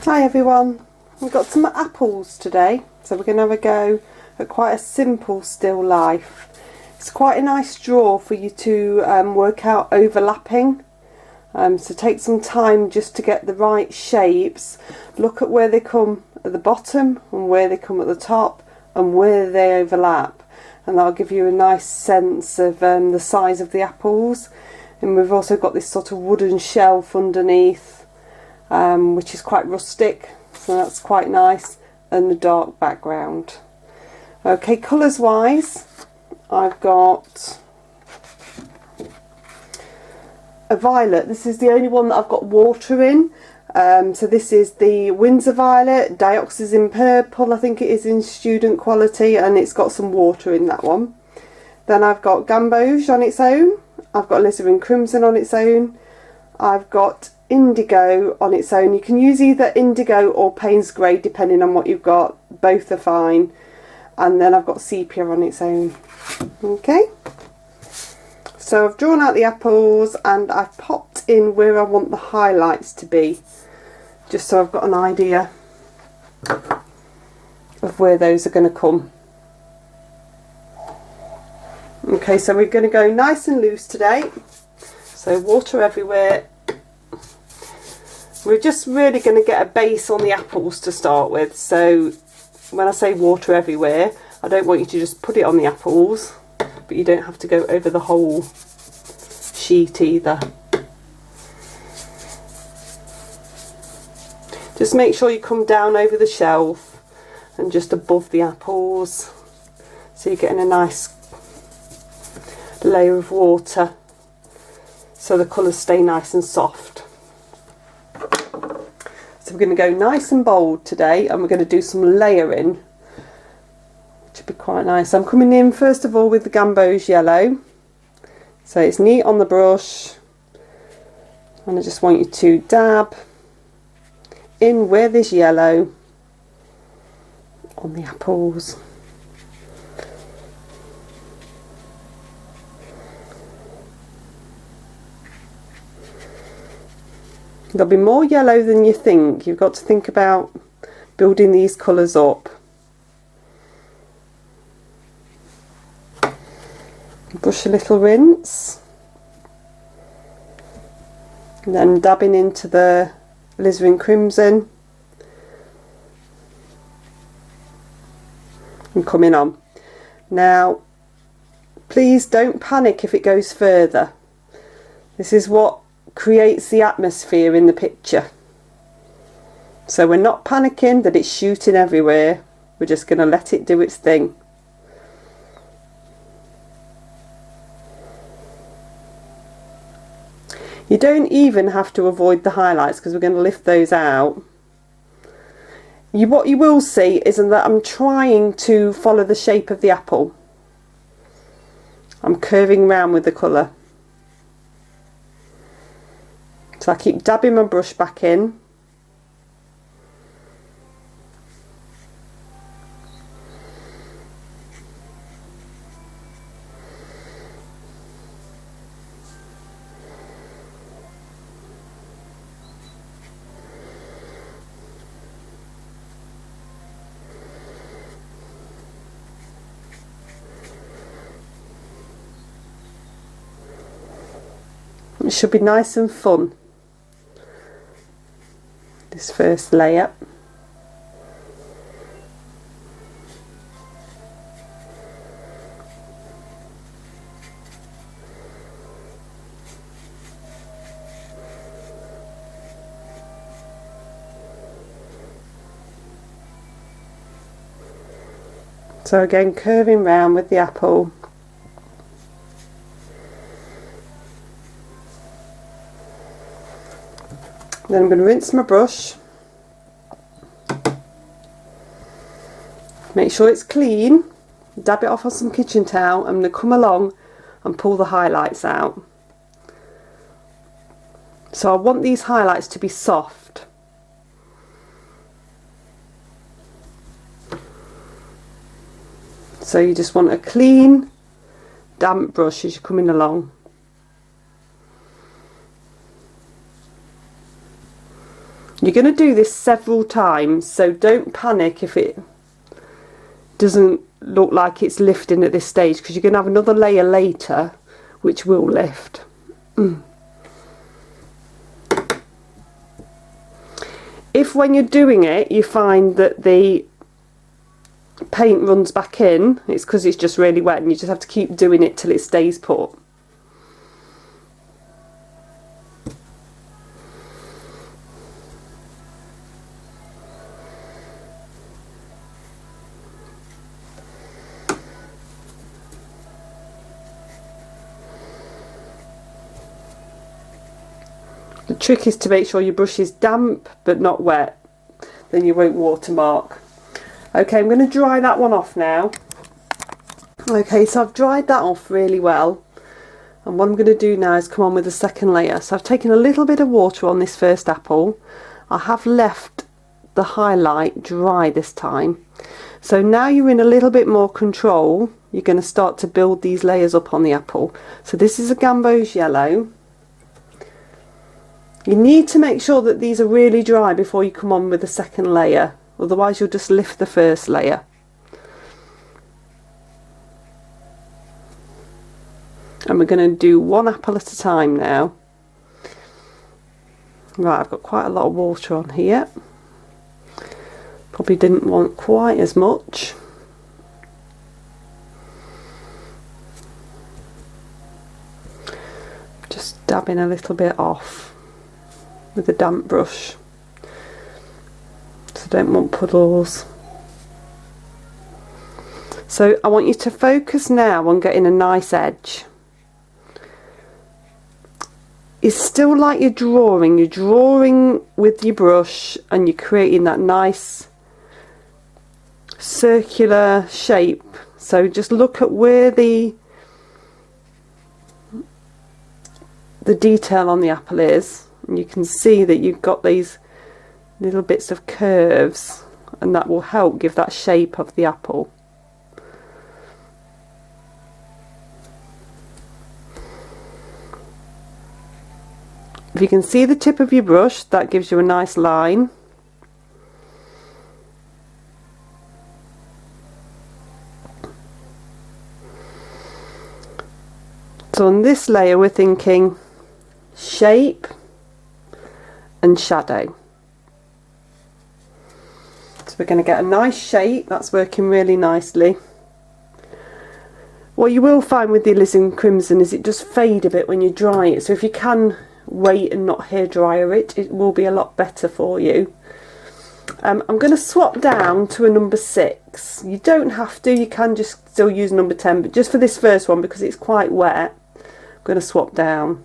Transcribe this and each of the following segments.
Hi everyone, we've got some apples today, so we're going to have a go at quite a simple still life. It's quite a nice draw for you to work out overlapping, so take some time just to get the right shapes. Look at where they come at the bottom and where they come at the top and where they overlap, and that'll give you a nice sense of the size of the apples. And we've also got this sort of wooden shelf underneath, which is quite rustic, so that's quite nice, and the dark background. Okay, colours wise, I've got a violet. This is the only one that I've got water in, so this is the Windsor Violet, Dioxazine Purple, I think it is in student quality, and it's got some water in that one. Then I've got Gamboge on its own, I've got Alizarin Crimson on its own, I've got Indigo on its own. You can use either Indigo or Payne's Grey depending on what you've got, both are fine. And then I've got Sepia on its own. Okay, so I've drawn out the apples and I've popped in where I want the highlights to be, just so I've got an idea of where those are going to come. Okay, so we're going to go nice and loose today, so water everywhere. We're just really going to get a base on the apples to start with, so when I say water everywhere, I don't want you to just put it on the apples, but you don't have to go over the whole sheet either. Just make sure you come down over the shelf and just above the apples, so you're getting a nice layer of water so the colours stay nice and soft. So we're going to go nice and bold today, and we're going to do some layering, which will be quite nice. I'm coming in first of all with the Gamboge yellow, so it's neat on the brush, and I just want you to dab in where there's yellow on the apples. There'll be more yellow than you think. You've got to think about building these colours up. Brush a little rinse, and then dabbing into the Alizarin Crimson and coming on. Now please don't panic if it goes further. This is what creates the atmosphere in the picture, so we're not panicking that it's shooting everywhere. We're just going to let it do its thing. You don't even have to avoid the highlights, because we're going to lift those out. What you will see is that I'm trying to follow the shape of the apple. I'm curving round with the colour. So I keep dabbing my brush back in. It should be nice and fun, this first layer. So again, curving round with the apple. Then I'm going to rinse my brush, make sure it's clean, dab it off on some kitchen towel. I'm going to come along and pull the highlights out. So I want these highlights to be soft. So you just want a clean, damp brush as you're coming along. You're going to do this several times, so don't panic if it doesn't look like it's lifting at this stage, because you're going to have another layer later which will lift. If when you're doing it you find that the paint runs back in, it's because it's just really wet and you just have to keep doing it till it stays put. The trick is to make sure your brush is damp but not wet, then you won't watermark. Okay, I'm going to dry that one off now. Okay, so I've dried that off really well, and what I'm going to do now is come on with the second layer. So I've taken a little bit of water on this first apple. I have left the highlight dry this time. So now you're in a little bit more control. You're going to start to build these layers up on the apple. So this is a gamboge yellow. You need to make sure that these are really dry before you come on with the second layer, otherwise you'll just lift the first layer. And we're going to do one apple at a time now. Right, I've got quite a lot of water on here. Probably didn't want quite as much. Just dabbing a little bit off with a damp brush, so I don't want puddles. So I want you to focus now on getting a nice edge. It's still like you're drawing with your brush and you're creating that nice circular shape. So just look at where the detail on the apple is. And you can see that you've got these little bits of curves, and that will help give that shape of the apple. If you can see the tip of your brush, that gives you a nice line. So on this layer we're thinking shape and shadow. So we're going to get a nice shape, that's working really nicely. What you will find with the alizarin crimson is it does fade a bit when you dry it, so if you can wait and not hair dryer it, it will be a lot better for you. I'm going to swap down to a number 6. You don't have to, you can just still use number 10, but just for this first one because it's quite wet, I'm going to swap down.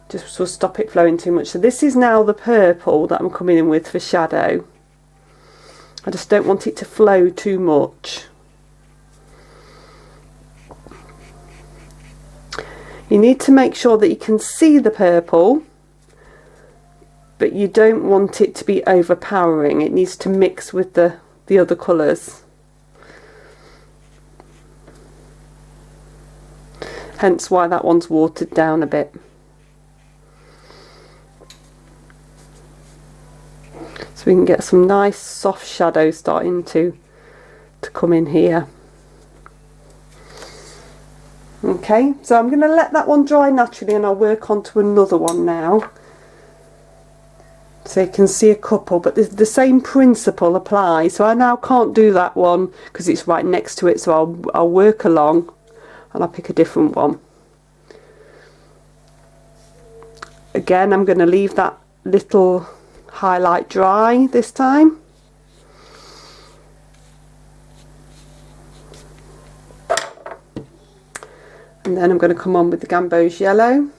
Just to stop it flowing too much. So this is now the purple that I'm coming in with for shadow. I just don't want it to flow too much. You need to make sure that you can see the purple, but you don't want it to be overpowering. It needs to mix with the other colours. Hence why that one's watered down a bit. So we can get some nice soft shadows starting to come in here. Okay, so I'm going to let that one dry naturally and I'll work on to another one now. So you can see a couple, but the same principle applies. So I now can't do that one because it's right next to it, so I'll work along and I'll pick a different one. Again, I'm going to leave that little highlight dry this time. And then I'm going to come on with the gamboge yellow.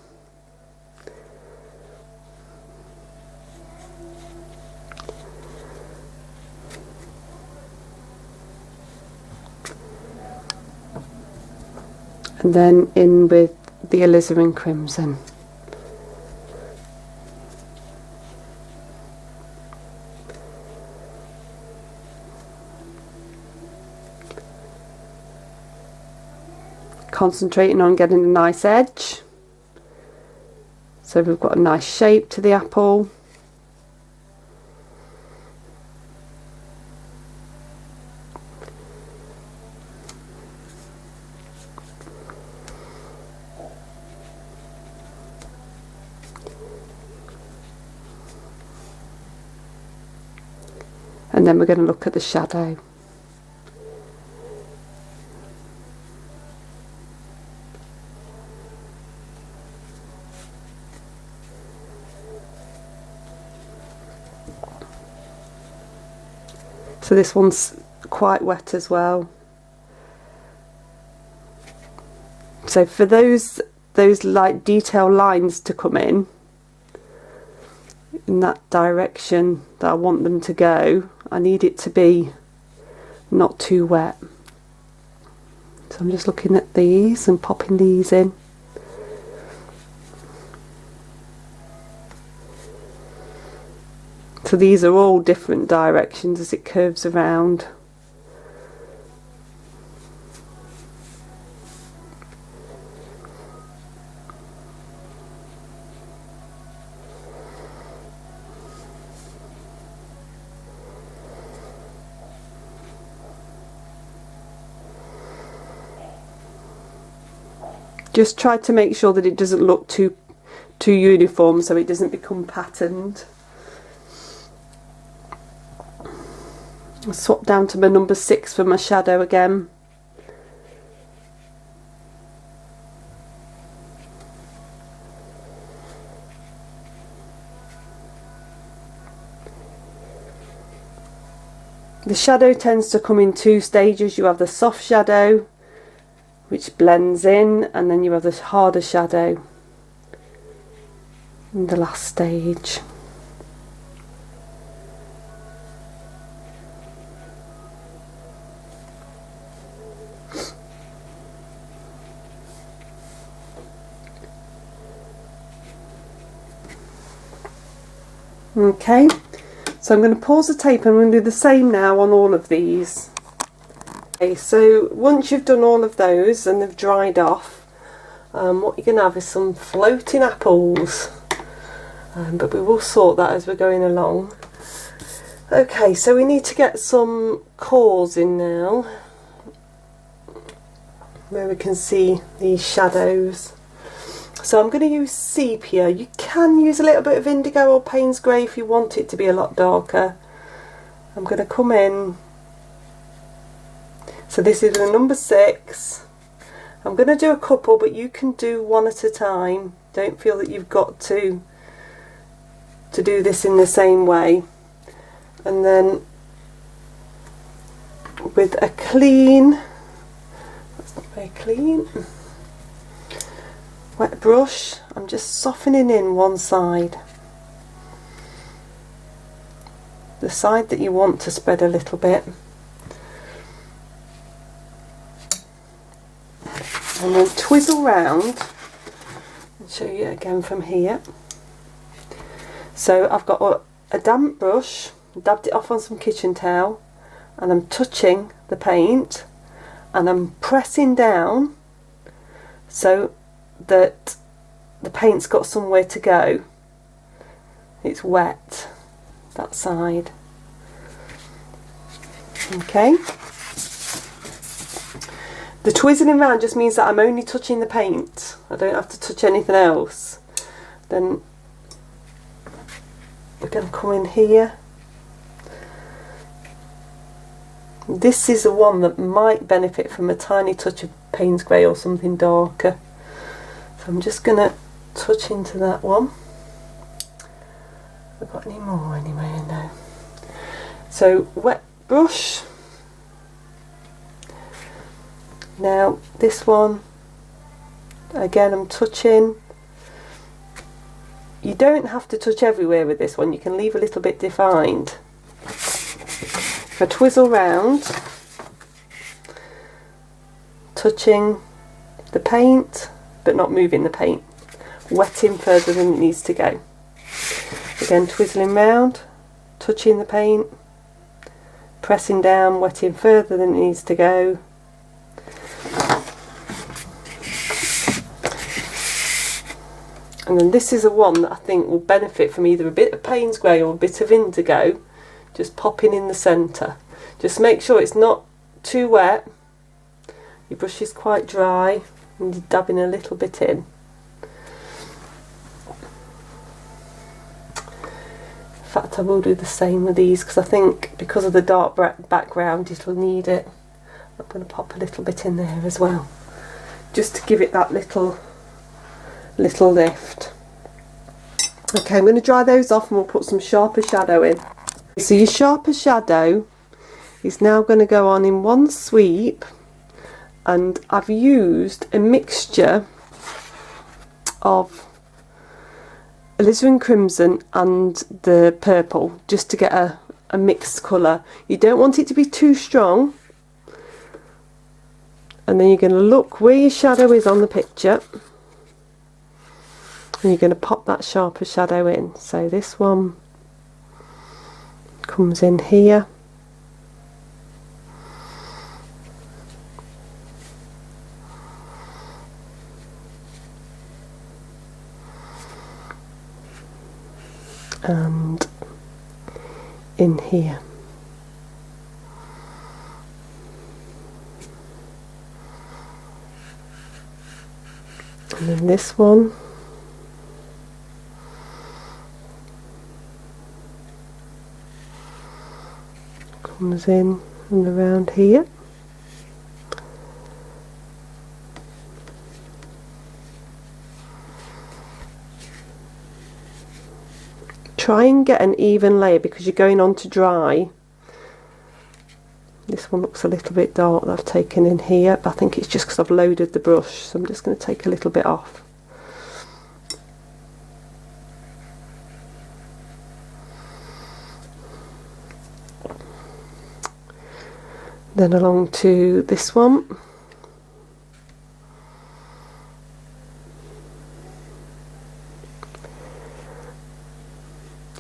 And then in with the alizarin crimson. Concentrating on getting a nice edge, so we've got a nice shape to the apple. and then we're going to look at the shadow. So this one's quite wet as well. So for those like detail lines to come in that direction that I want them to go, I need it to be not too wet. So I'm just looking at these and popping these in. So these are all different directions as it curves around. Just try to make sure that it doesn't look too uniform, so it doesn't become patterned. I'll swap down to my number 6 for my shadow again. The shadow tends to come in 2 stages. You have the soft shadow, which blends in, and then you have the harder shadow in the last stage. Okay, so I'm going to pause the tape and I'm going to do the same now on all of these. Okay, so once you've done all of those and they've dried off, what you're going to have is some floating apples, but we will sort that as we're going along. Okay, so we need to get some cores in now, where we can see these shadows. So I'm going to use sepia. You can use a little bit of indigo or Payne's grey if you want it to be a lot darker. I'm going to come in. So this is the number 6. I'm going to do a couple, but you can do one at a time. Don't feel that you've got to do this in the same way. And then with a clean, that's not very clean, wet brush, I'm just softening in one side. The side that you want to spread a little bit. And then twizzle round and show you again from here. So I've got a damp brush, dabbed it off on some kitchen towel, and I'm touching the paint and I'm pressing down so that the paint's got somewhere to go. It's wet, that side. Okay. The twizzling around just means that I'm only touching the paint. I don't have to touch anything else. Then we're going to come in here. This is the one that might benefit from a tiny touch of Payne's grey or something darker. So I'm just going to touch into that one. Have I got any more anyway? No. So wet brush. Now this one, again I'm touching. You don't have to touch everywhere with this one, you can leave a little bit defined. If I twizzle round, touching the paint but not moving the paint, wetting further than it needs to go. Again twizzling round, touching the paint, pressing down, wetting further than it needs to go. And then this is a one that I think will benefit from either a bit of Payne's grey or a bit of indigo, just popping in the centre. Just make sure it's not too wet, your brush is quite dry, and you're dabbing a little bit in. fact I will do the same with these, because I think because of the dark background it'll need it. I'm going to pop a little bit in there as well, just to give it that little lift. Okay, I'm going to dry those off and we'll put some sharper shadow in. So your sharper shadow is now going to go on in one sweep, and I've used a mixture of alizarin crimson and the purple just to get a mixed colour. You don't want it to be too strong, and then you're going to look where your shadow is on the picture and you're going to pop that sharper shadow in. So this one comes in here, and in here. And then this one comes in and around here. Try and get an even layer because you're going on to dry. This one looks a little bit dark that I've taken in here, but I think it's just because I've loaded the brush, so I'm just going to take a little bit off. Then along to this one.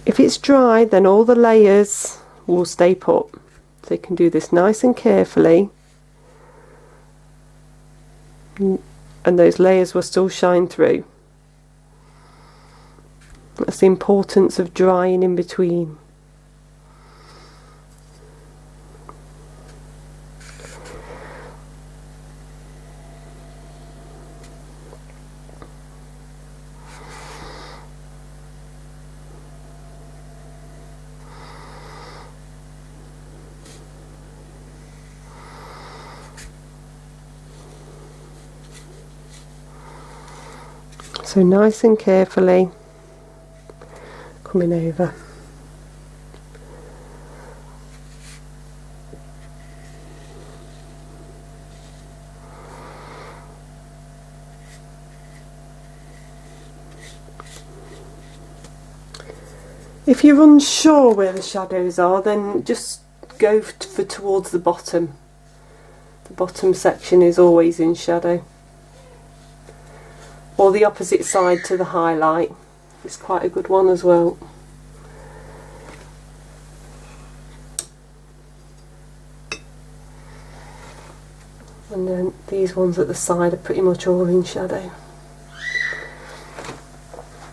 If it's dry, then all the layers will stay put. So you can do this nice and carefully, and those layers will still shine through. That's the importance of drying in between. So nice and carefully coming over. If you're unsure where the shadows are, then just go for towards the bottom. The bottom section is always in shadow. Or the opposite side to the highlight. It's quite a good one as well. And then these ones at the side are pretty much all in shadow.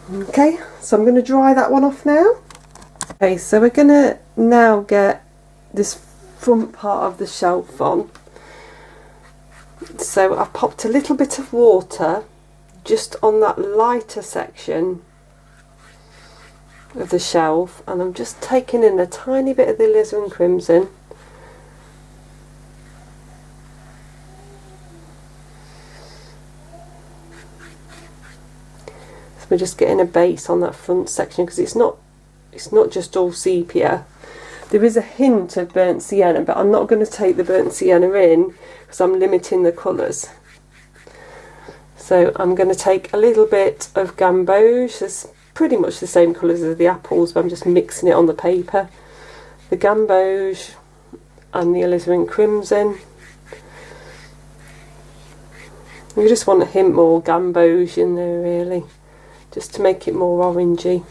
Okay, so I'm going to dry that one off now. Okay, so we're going to now get this front part of the shelf on. So I've popped a little bit of water just on that lighter section of the shelf, and I'm just taking in a tiny bit of the alizarin crimson. So we're just getting a base on that front section because it's not just all sepia. There is a hint of burnt sienna, but I'm not going to take the burnt sienna in because I'm limiting the colours. So I'm going to take a little bit of gamboge. It's pretty much the same colours as the apples, but I'm just mixing it on the paper. The gamboge and the alizarin crimson. You just want a hint more gamboge in there really, just to make it more orangey.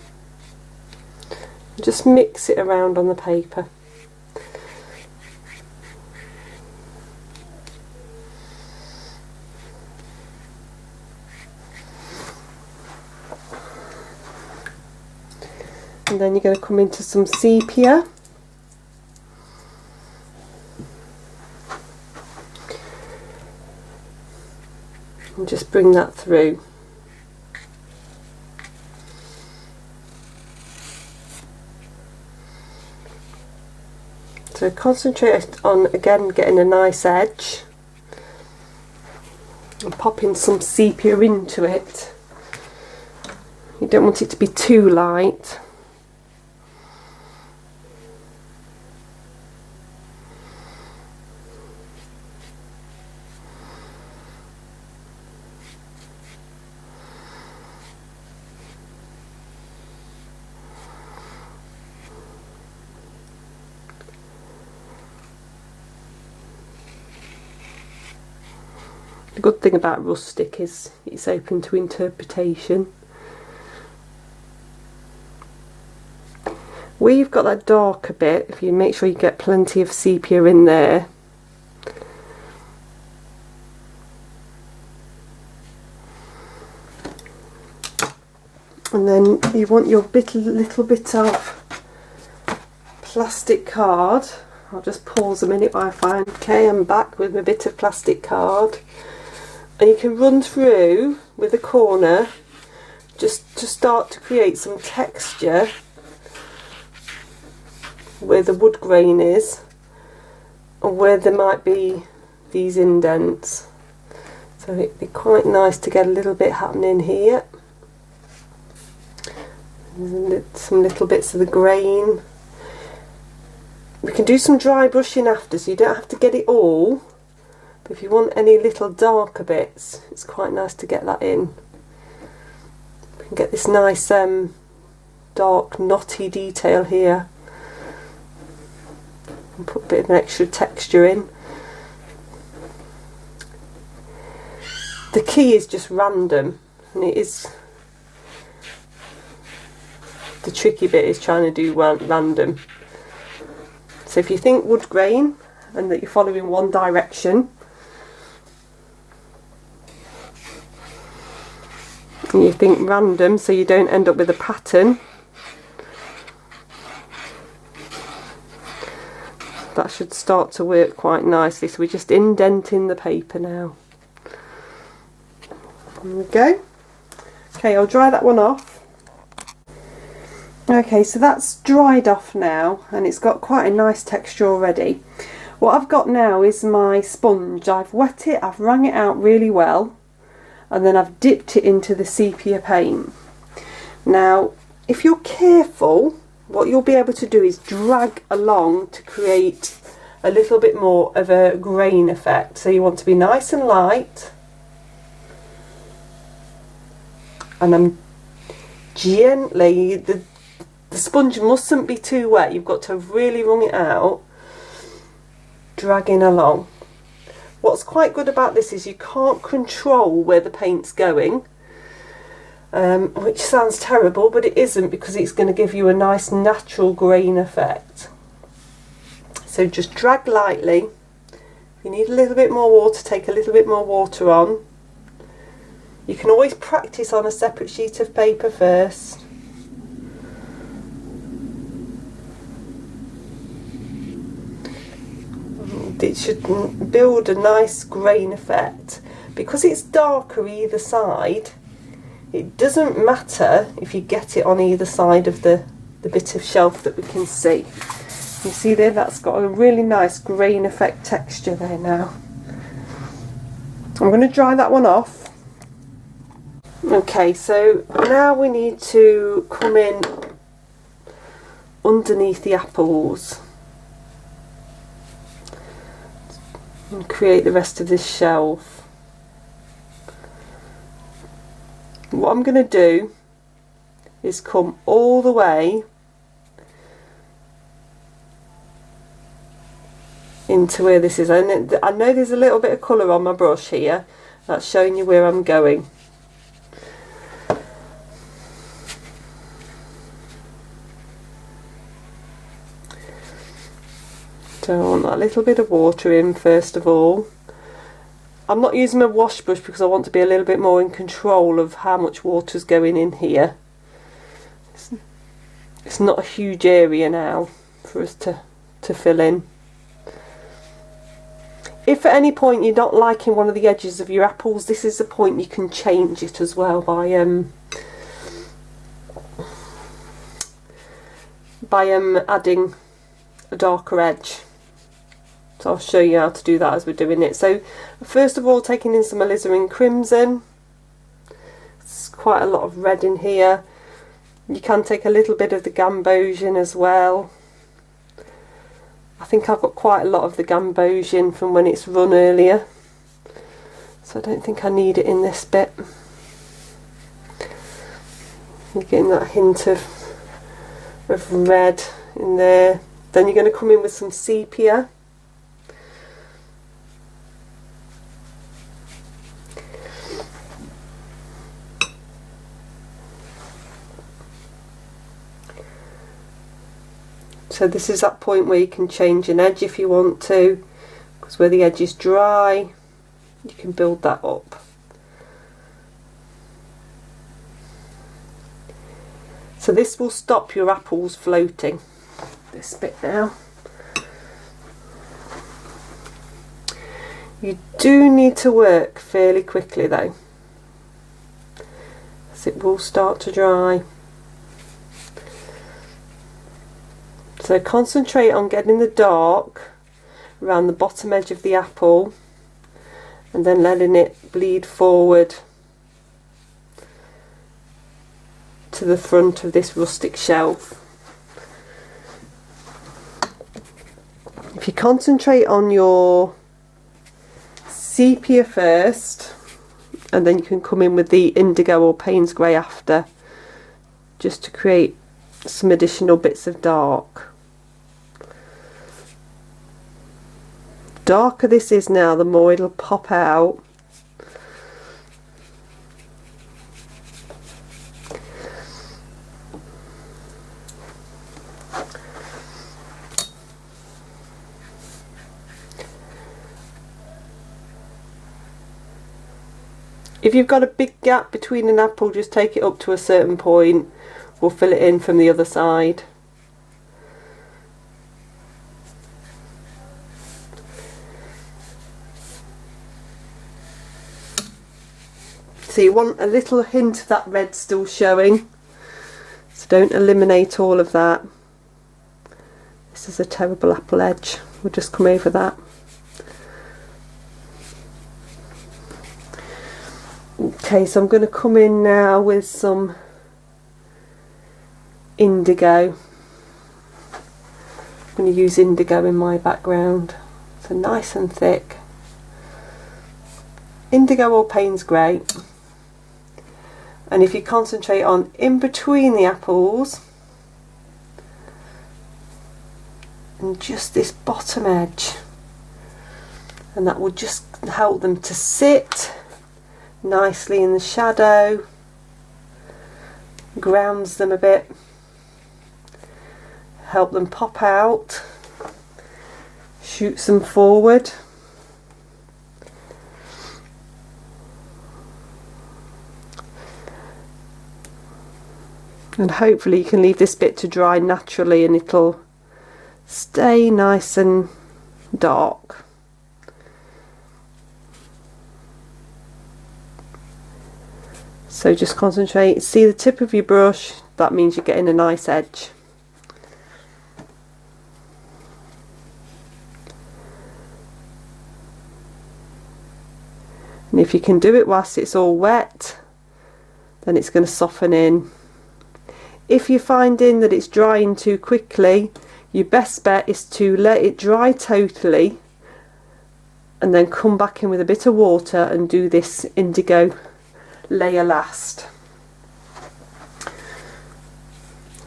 Just mix it around on the paper. And then you're going to come into some sepia. And just bring that through. So concentrate on, again, getting a nice edge and popping some sepia into it. You don't want it to be too light. The good thing about rustic is it's open to interpretation. Where you've got that darker bit, if you make sure you get plenty of sepia in there, and then you want your little bit of plastic card. I'll just pause a minute while I find. Okay, I'm back with my bit of plastic card. And you can run through with a corner just to start to create some texture where the wood grain is, or where there might be these indents. So it'd be quite nice to get a little bit happening here. Some little bits of the grain. We can do some dry brushing after, so you don't have to get it all. But if you want any little darker bits, it's quite nice to get that in. We can get this nice dark knotty detail here. And put a bit of an extra texture in. The key is just random, and it is, the tricky bit is trying to do random. So if you think wood grain and that you're following one direction, and you think random so you don't end up with a pattern, that should start to work quite nicely. So we're just indenting the paper now. There we go. Okay, I'll dry that one off. Okay, so that's dried off now, and it's got quite a nice texture already. What I've got now is my sponge. I've wet it, I've wrung it out really well, and then I've dipped it into the sepia paint. Now, if you're careful, what you'll be able to do is drag along to create a little bit more of a grain effect. So you want to be nice and light, and I'm gently, the sponge mustn't be too wet, you've got to have really wrung it out, dragging along. What's quite good about this is you can't control where the paint's going, which sounds terrible, but it isn't, because it's going to give you a nice natural grain effect. So just drag lightly. If you need a little bit more water, take a little bit more water on. You can always practice on a separate sheet of paper first. It should build a nice grain effect. Because it's darker either side, it doesn't matter if you get it on either side of the bit of shelf that we can see. You see there, that's got a really nice grain effect texture there now. I'm going to dry that one off. Okay, so now we need to come in underneath the apples and create the rest of this shelf. What I'm going to do is come all the way into where this is. I know there's a little bit of colour on my brush here, that's showing you where I'm going. So I want that little bit of water in first of all. I'm not using my wash brush because I want to be a little bit more in control of how much water is going in here. It's not a huge area now for us to fill in. If at any point you're not liking one of the edges of your apples, this is the point you can change it as well by adding a darker edge. So I'll show you how to do that as we're doing it. So first of all, taking in some alizarin crimson. There's quite a lot of red in here. You can take a little bit of the Gambosian as well. I think I've got quite a lot of the Gambosian from when it's run earlier, so I don't think I need it in this bit. You're getting that hint of red in there. Then you're going to come in with some sepia. So this is that point where you can change an edge if you want to, because where the edge is dry, you can build that up. So this will stop your apples floating, this bit now. You do need to work fairly quickly though, as it will start to dry. So concentrate on getting the dark around the bottom edge of the apple and then letting it bleed forward to the front of this rustic shelf. If you concentrate on your sepia first, and then you can come in with the indigo or Payne's grey after, just to create some additional bits of dark. Darker this is now, the more it'll pop out. If you've got a big gap between an apple, just take it up to a certain point. We'll fill it in from the other side. So you want a little hint of that red still showing, so don't eliminate all of that. This is a terrible apple edge, we'll just come over that. Okay, so I'm going to come in now with some indigo. I'm going to use indigo in my background, so nice and thick. Indigo or Payne's grey. And if you concentrate on in between the apples and just this bottom edge, and that will just help them to sit nicely in the shadow, grounds them a bit, help them pop out, shoots them forward. And hopefully you can leave this bit to dry naturally and it'll stay nice and dark. So just concentrate, see the tip of your brush, that means you're getting a nice edge. And if you can do it whilst it's all wet, then it's going to soften in. If you're finding that it's drying too quickly, your best bet is to let it dry totally and then come back in with a bit of water and do this indigo layer last.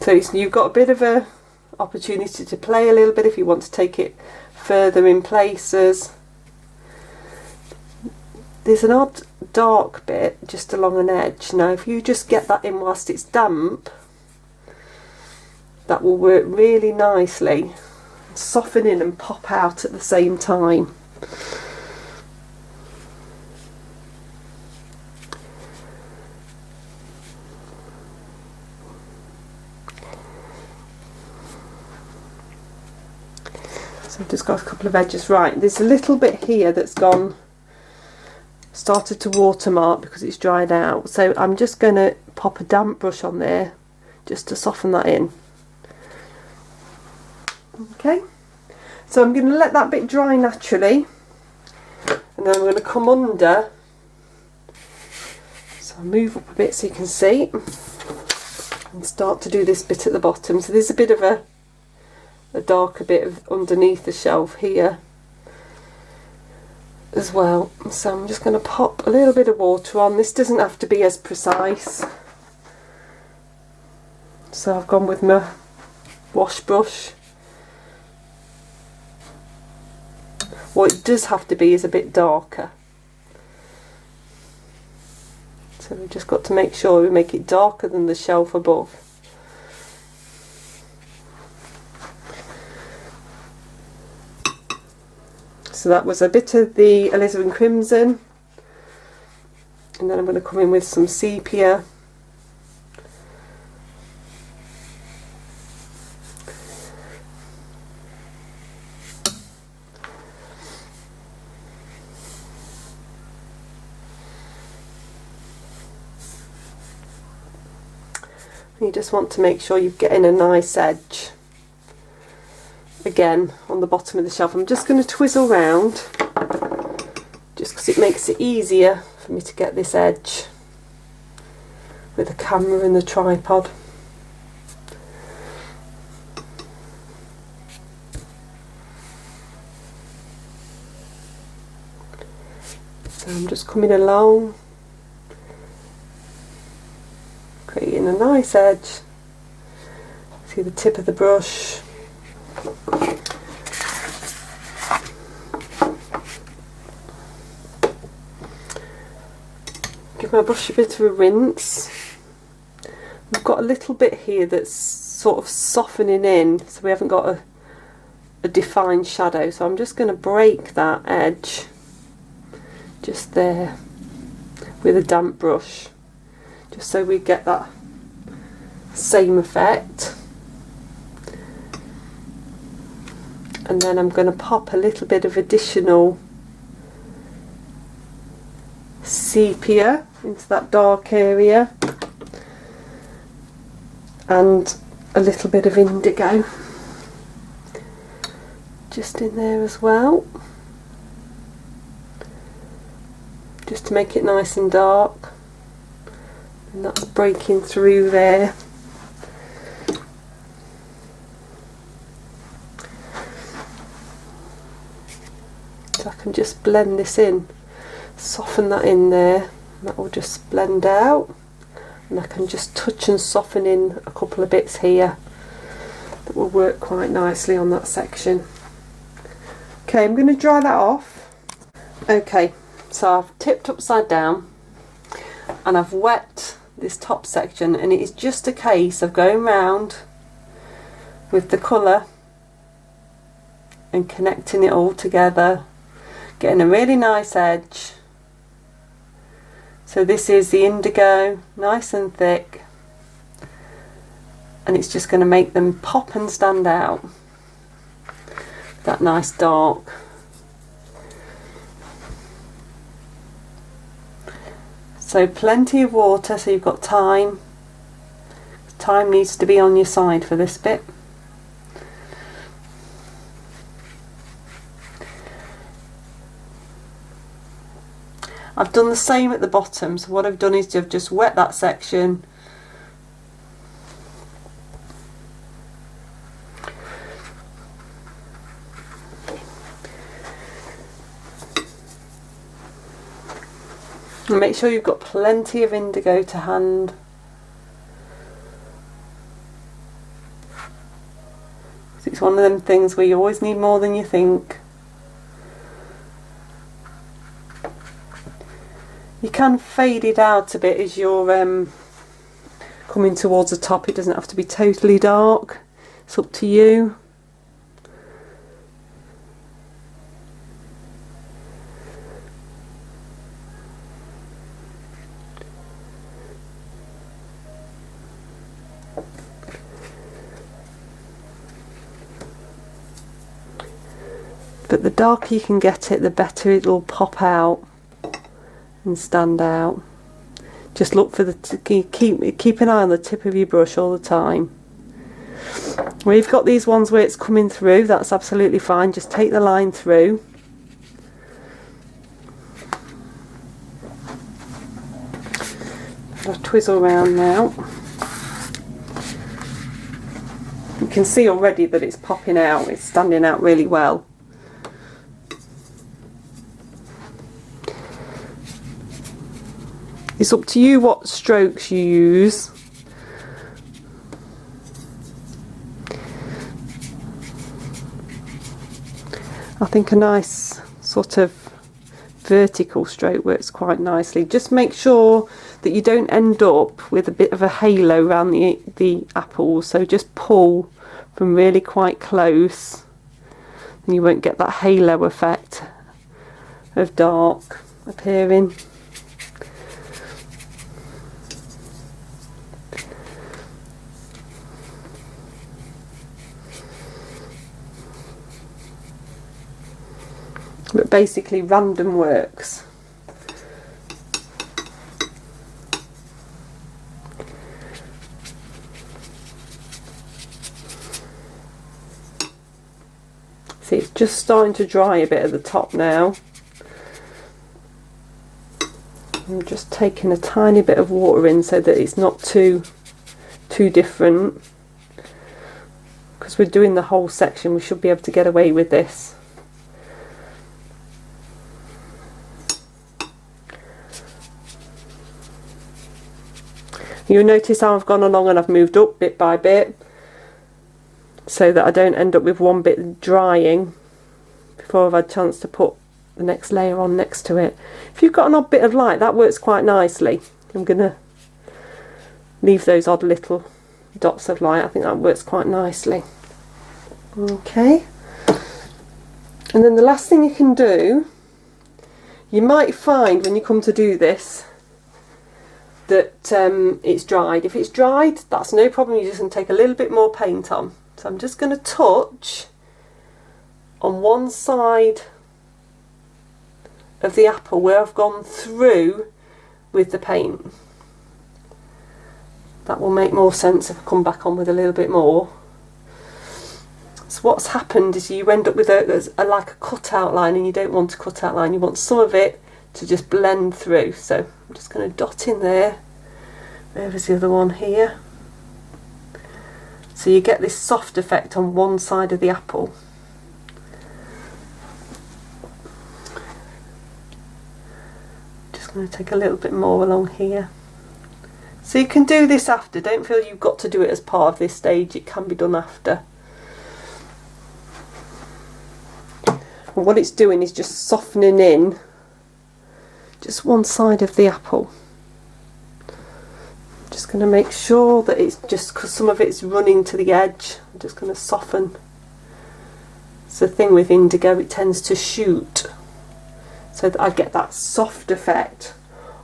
So you've got a bit of a opportunity to play a little bit if you want to take it further in places. There's an odd dark bit just along an edge. Now if you just get that in whilst it's damp, that will work really nicely, soften in and pop out at the same time. So I've just got a couple of edges. Right, there's a little bit here that's started to watermark because it's dried out, so I'm just going to pop a damp brush on there just to soften that in. Okay, So I'm going to let that bit dry naturally, and then I'm going to come under. So I'll move up a bit so you can see, and start to do this bit at the bottom. So there's a bit of a darker bit of underneath the shelf here as well. So I'm just going to pop a little bit of water on. This doesn't have to be as precise. So I've gone with my wash brush. What it does have to be is a bit darker. So we've just got to make sure we make it darker than the shelf above. So that was a bit of the alizarin crimson, and then I'm going to come in with some sepia. You just want to make sure you're getting a nice edge again on the bottom of the shelf. I'm just going to twizzle round just because it makes it easier for me to get this edge with the camera and the tripod. So I'm just coming along, creating a nice edge. See the tip of the brush. Give my brush a bit of a rinse. We've got a little bit here that's sort of softening in, so we haven't got a defined shadow. So I'm just going to break that edge just there with a damp brush, just so we get that same effect. And then I'm going to pop a little bit of additional sepia into that dark area, and a little bit of indigo just in there as well, just to make it nice and dark. And that's breaking through there. So I can just blend this in, soften that in there, and that will just blend out, and I can just touch and soften in a couple of bits here that will work quite nicely on that section. Okay, I'm going to dry that off. Okay, so I've tipped upside down and I've wet this top section, and it is just a case of going round with the colour and connecting it all together, getting a really nice edge. So this is the indigo, nice and thick, and it's just going to make them pop and stand out. That nice dark. So plenty of water, so you've got time. Time needs to be on your side for this bit. I've done the same at the bottom, so what I've done is I've just wet that section. And make sure you've got plenty of indigo to hand. It's one of them things where you always need more than you think. You can fade it out a bit as you're coming towards the top. It doesn't have to be totally dark. It's up to you. But the darker you can get it, the better it will pop out and stand out. Just look for keep an eye on the tip of your brush all the time. Where you've got these ones where it's coming through, that's absolutely fine. Just take the line through. I'll twizzle around now. You can see already that it's popping out, it's standing out really well. It's up to you what strokes you use. I think a nice sort of vertical stroke works quite nicely. Just make sure that you don't end up with a bit of a halo around the apple, so just pull from really quite close and you won't get that halo effect of dark appearing. But basically random works. See, it's just starting to dry a bit at the top now. I'm just taking a tiny bit of water in so that it's not too different. Because we're doing the whole section, we should be able to get away with this. You'll notice how I've gone along and I've moved up bit by bit so that I don't end up with one bit drying before I've had a chance to put the next layer on next to it. If you've got an odd bit of light, that works quite nicely. I'm going to leave those odd little dots of light. I think that works quite nicely. Okay. And then the last thing you can do, you might find when you come to do this that it's dried. If it's dried, that's no problem. You're just going to take a little bit more paint on. So I'm just going to touch on one side of the apple where I've gone through with the paint. That will make more sense if I come back on with a little bit more. So what's happened is you end up with like a cut out line, and you don't want a cut out line. You want some of it to just blend through. So I'm just going to dot in there. There's the other one here. So you get this soft effect on one side of the apple. Just going to take a little bit more along here. So you can do this after. Don't feel you've got to do it as part of this stage. It can be done after. And what it's doing is just softening in just one side of the apple. Just going to make sure that it's just, because some of it's running to the edge, I'm just going to soften. It's the thing with indigo, it tends to shoot, so that I get that soft effect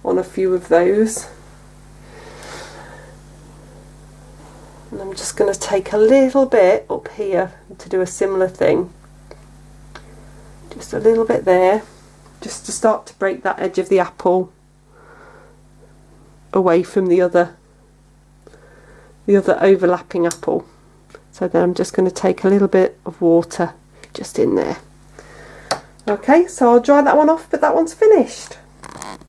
on a few of those. And I'm just going to take a little bit up here to do a similar thing. Just a little bit there, just to start to break that edge of the apple away from the other overlapping apple. So then I'm just going to take a little bit of water just in there. Okay, so I'll dry that one off, but that one's finished.